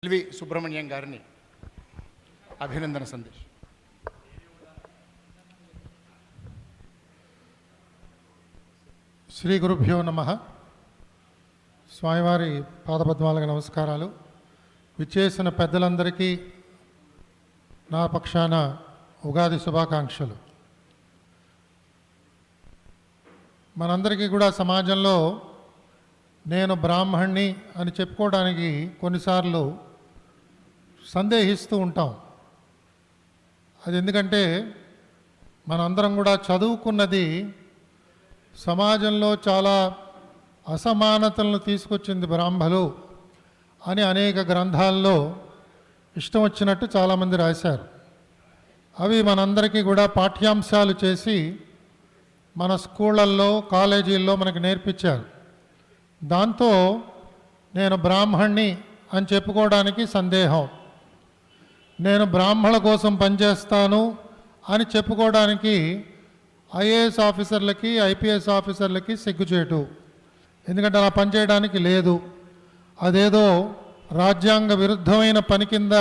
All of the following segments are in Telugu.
ఎల్వి సుబ్రహ్మణ్యం గారిని అభినందన సందేశం. శ్రీ గురుభ్యో నమః. స్వామివారి పాదపద్మాలకు నమస్కారాలు. విచ్చేసిన పెద్దలందరికీ నా పక్షాన ఉగాది శుభాకాంక్షలు. మనందరికీ కూడా సమాజంలో నేను బ్రాహ్మణ్ణి అని చెప్పుకోవడానికి కొన్నిసార్లు సందేహిస్తూ ఉంటాం. అది ఎందుకంటే మనందరం కూడా చదువుకున్నది సమాజంలో చాలా అసమానతలను తీసుకొచ్చింది బ్రాహ్మలు అని అనేక గ్రంథాల్లో ఇష్టం వచ్చినట్టు చాలామంది రాశారు. అవి మనందరికీ కూడా పాఠ్యాంశాలు చేసి మన స్కూళ్ళల్లో కాలేజీల్లో మనకు నేర్పించారు. దాంతో నేను బ్రాహ్మణ్ణి అని చెప్పుకోవడానికి సందేహం, నేను బ్రాహ్మణుల కోసం పనిచేస్తాను అని చెప్పుకోవడానికి ఐఏఎస్ ఆఫీసర్లకి ఐపీఎస్ ఆఫీసర్లకి సిగ్గుచేటు. ఎందుకంటే అలా పనిచేయడానికి లేదు. అదేదో రాజ్యాంగ విరుద్ధమైన పని కింద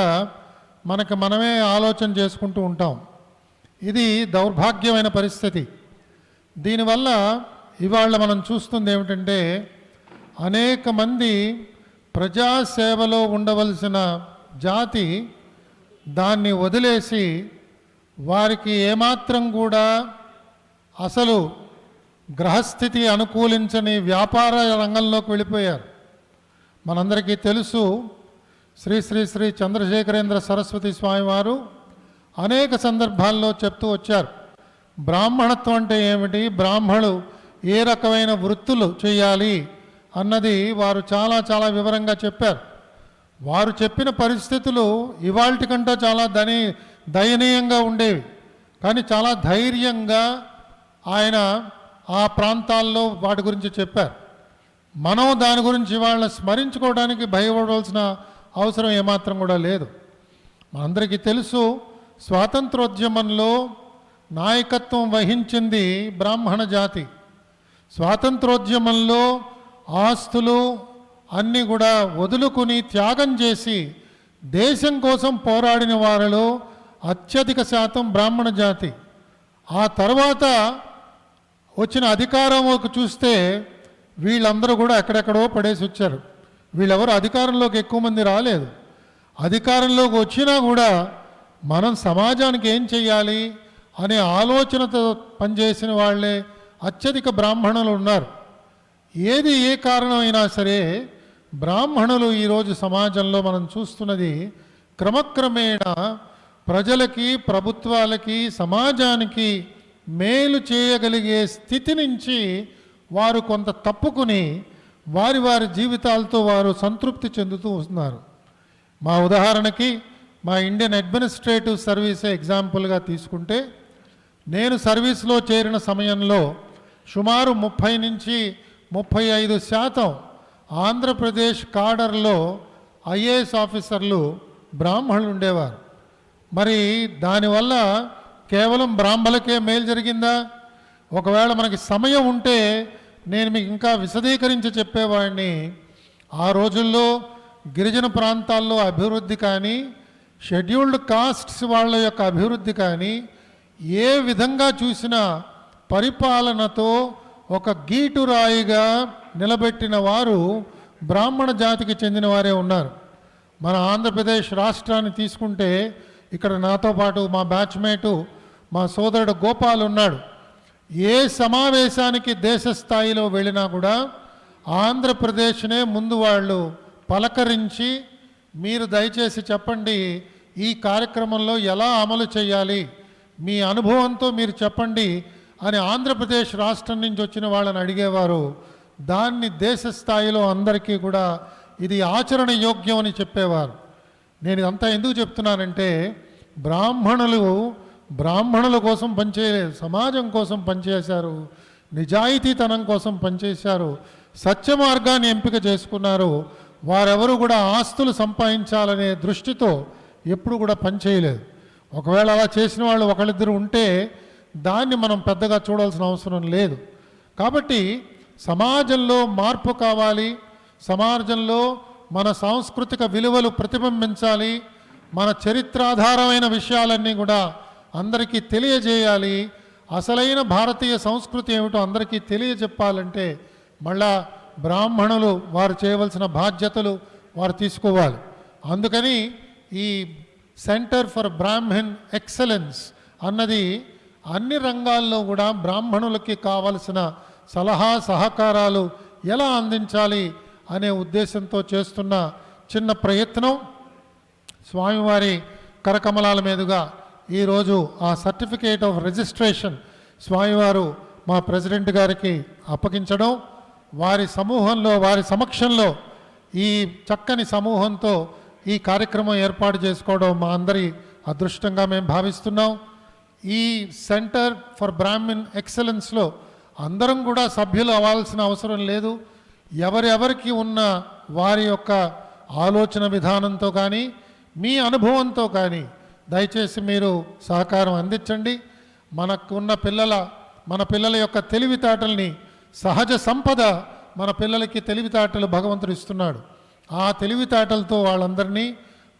మనకు మనమే ఆలోచన చేసుకుంటూ ఉంటాం. ఇది దౌర్భాగ్యమైన పరిస్థితి. దీనివల్ల ఇవాళ మనం చూస్తుంది ఏమిటంటే అనేక మంది ప్రజాసేవలో ఉండవలసిన జాతి దాన్ని వదిలేసి వారికి ఏమాత్రం కూడా అసలు గ్రహస్థితి అనుకూలించని వ్యాపార రంగంలోకి వెళ్ళిపోయారు. మనందరికీ తెలుసు, శ్రీ శ్రీ శ్రీ చంద్రశేఖరేంద్ర సరస్వతి స్వామివారు అనేక సందర్భాల్లో చెప్తూ వచ్చారు, బ్రాహ్మణత్వం అంటే ఏమిటి, బ్రాహ్మణులు ఏ రకమైన వృత్తులు చేయాలి అన్నది వారు చాలా చాలా వివరంగా చెప్పారు. వారు చెప్పిన పరిస్థితులు ఇవాల్టి కంటే చాలా దయనీయంగా ఉండేవి. కానీ చాలా ధైర్యంగా ఆయన ఆ ప్రాంతాల్లో వాటి గురించి చెప్పారు. మనం దాని గురించి ఇవాళ స్మరించుకోవడానికి భయపడవలసిన అవసరం ఏమాత్రం కూడా లేదు. మనందరికీ తెలుసు, స్వాతంత్రోద్యమంలో నాయకత్వం వహించింది బ్రాహ్మణ జాతి. స్వాతంత్రోద్యమంలో ఆస్తులు అన్నీ కూడా వదులుకుని త్యాగం చేసి దేశం కోసం పోరాడిన వారిలో అత్యధిక శాతం బ్రాహ్మణ జాతి. ఆ తర్వాత వచ్చిన అధికారంలోకి చూస్తే వీళ్ళందరూ కూడా ఎక్కడెక్కడో పడేసి వచ్చారు. వీళ్ళెవరు అధికారంలోకి ఎక్కువ మంది రాలేదు. అధికారంలోకి వచ్చినా కూడా మనం సమాజానికి ఏం చేయాలి అనే ఆలోచనతో పనిచేసిన వాళ్ళే అత్యధిక బ్రాహ్మణులు ఉన్నారు. ఏది ఏ కారణమైనా సరే బ్రాహ్మణులు ఈరోజు సమాజంలో మనం చూస్తున్నది క్రమక్రమేణా ప్రజలకి, ప్రభుత్వాలకి, సమాజానికి మేలు చేయగలిగే స్థితి నుంచి వారు కొంత తప్పుకుని వారి వారి జీవితాలతో వారు సంతృప్తి చెందుతూ ఉన్నారు. మా ఉదాహరణకి మా ఇండియన్ అడ్మినిస్ట్రేటివ్ సర్వీసే ఎగ్జాంపుల్గా తీసుకుంటే, నేను సర్వీస్లో చేరిన సమయంలో సుమారు 30 నుంచి 35% ఆంధ్రప్రదేశ్ కాడర్లో ఐఏఎస్ ఆఫీసర్లు బ్రాహ్మణులు ఉండేవారు. మరి దానివల్ల కేవలం బ్రాహ్మణులకే మేలు జరిగిందా? ఒకవేళ మనకి సమయం ఉంటే నేను మీకు ఇంకా విశదీకరించి చెప్పేవాడిని. ఆ రోజుల్లో గిరిజన ప్రాంతాల్లో అభివృద్ధి కానీ, షెడ్యూల్డ్ కాస్ట్స్ వాళ్ళ యొక్క అభివృద్ధి కానీ ఏ విధంగా చూసినా పరిపాలనతో ఒక గీటురాయిగా నిలబెట్టిన వారు బ్రాహ్మణ జాతికి చెందిన వారే ఉన్నారు. మన ఆంధ్రప్రదేశ్ రాష్ట్రాన్ని తీసుకుంటే ఇక్కడ నాతో పాటు మా బ్యాచ్మేటు మా సోదరుడు గోపాల్ ఉన్నాడు. ఏ సమావేశానికి దేశ స్థాయిలో వెళ్ళినా కూడా ఆంధ్రప్రదేశ్నే ముందు వాళ్ళు పలకరించి, మీరు దయచేసి చెప్పండి ఈ కార్యక్రమంలో ఎలా అమలు చేయాలి, మీ అనుభవంతో మీరు చెప్పండి అని ఆంధ్రప్రదేశ్ రాష్ట్రం నుంచి వచ్చిన వాళ్ళని అడిగేవారు. దాన్ని దేశ స్థాయిలో అందరికీ కూడా ఇది ఆచరణ యోగ్యం అని చెప్పేవారు. నేను ఇదంతా ఎందుకు చెప్తున్నానంటే, బ్రాహ్మణుల కోసం పనిచేయలేదు, సమాజం కోసం పనిచేశారు, నిజాయితీతనం కోసం పనిచేశారు, సత్య మార్గాన్ని ఎంపిక చేసుకున్నారు. వారెవరు కూడా ఆస్తులు సంపాదించాలనే దృష్టితో ఎప్పుడు కూడా పనిచేయలేదు. ఒకవేళ అలా చేసిన వాళ్ళు ఒకళ్ళిద్దరు ఉంటే దాన్ని మనం పెద్దగా చూడాల్సిన అవసరం లేదు. కాబట్టి సమాజంలో మార్పు కావాలి, సమాజంలో మన సాంస్కృతిక విలువలు ప్రతిబింబించాలి, మన చరిత్రాధారమైన విషయాలన్నీ కూడా అందరికీ తెలియజేయాలి. అసలైన భారతీయ సంస్కృతి ఏమిటో అందరికీ తెలియజెప్పాలంటే మళ్ళా బ్రాహ్మణులు వారు చేయవలసిన బాధ్యతలు వారు తీసుకోవాలి. అందుకని ఈ సెంటర్ ఫర్ బ్రాహ్మణ్ ఎక్సలెన్స్ అన్నది అన్ని రంగాల్లో కూడా బ్రాహ్మణులకి కావలసిన సలహా సహకారాలు ఎలా అందించాలి అనే ఉద్దేశంతో చేస్తున్న చిన్న ప్రయత్నం. స్వామివారి కరకమలాల మీదుగా ఈరోజు ఆ సర్టిఫికేట్ ఆఫ్ రిజిస్ట్రేషన్ స్వామివారు మా ప్రెసిడెంట్ గారికి అప్పగించడం, వారి సమూహంలో వారి సమక్షంలో ఈ చక్కని సమూహంతో ఈ కార్యక్రమం ఏర్పాటు చేసుకోవడం మా అందరి అదృష్టంగా మేము భావిస్తున్నాం. ఈ సెంటర్ ఫర్ బ్రాహ్మణ్ ఎక్సలెన్స్లో అందరం కూడా సభ్యులు అవ్వాల్సిన అవసరం లేదు. ఎవరెవరికి ఉన్న వారి యొక్క ఆలోచన విధానంతో కానీ మీ అనుభవంతో కానీ దయచేసి మీరు సహకారం అందించండి. మన పిల్లల యొక్క తెలివితేటల్ని, సహజ సంపద మన పిల్లలకి తెలివితేటలు భగవంతుడు ఇస్తున్నాడు. ఆ తెలివితేటలతో వాళ్ళందరినీ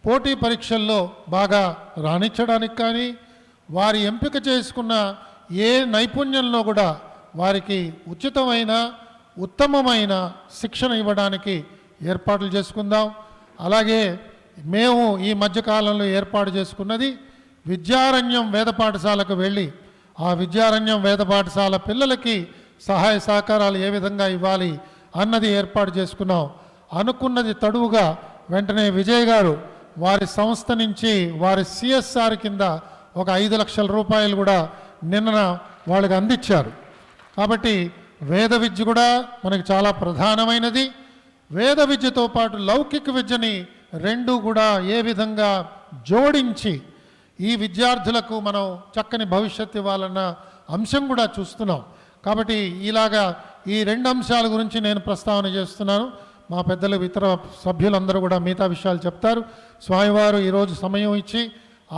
పోటీ పరీక్షల్లో బాగా రాణించడానికి కానీ వారి ఎంపిక చేసుకున్న ఏ నైపుణ్యంలో కూడా వారికి ఉచితమైన ఉత్తమమైన శిక్షణ ఇవ్వడానికి ఏర్పాట్లు చేసుకుందాం. అలాగే మేము ఈ మధ్యకాలంలో ఏర్పాటు చేసుకున్నది విద్యారణ్యం వేద పాఠశాలకు వెళ్ళి ఆ విద్యారణ్యం వేద పాఠశాల పిల్లలకి సహాయ సహకారాలు ఏ విధంగా ఇవ్వాలి అన్నది ఏర్పాటు చేసుకున్నాం. అనుకున్నది తడువుగా వెంటనే విజయ్ గారు వారి సంస్థ నుంచి వారి సిఎస్ఆర్ కింద ఒక 5 లక్షల రూపాయలు కూడా నిన్న వాళ్ళకి అందించారు. కాబట్టి వేద విద్య కూడా మనకి చాలా ప్రధానమైనది. వేద విద్యతో పాటు లౌకిక విద్యని రెండు కూడా ఏ విధంగా జోడించి ఈ విద్యార్థులకు మనం చక్కని భవిష్యత్తు ఇవ్వాలన్న అంశం కూడా చూస్తున్నాం. కాబట్టి ఇలాగా ఈ 2 అంశాల గురించి నేను ప్రస్తావన చేస్తున్నాను. మా పెద్దలు ఇతర సభ్యులందరూ కూడా మిగతా విషయాలు చెప్తారు. స్వామివారు ఈరోజు సమయం ఇచ్చి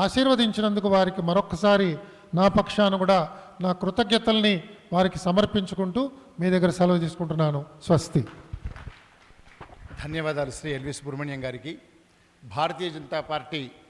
ఆశీర్వదించినందుకు వారికి మరొక్కసారి నా పక్షాన కూడా నా కృతజ్ఞతల్ని వారికి సమర్పించుకుంటూ మీ దగ్గర సెలవు తీసుకుంటున్నాను. స్వస్తి. ధన్యవాదాలు శ్రీ ఎల్వి సుబ్రహ్మణ్యం గారికి. భారతీయ జనతా పార్టీ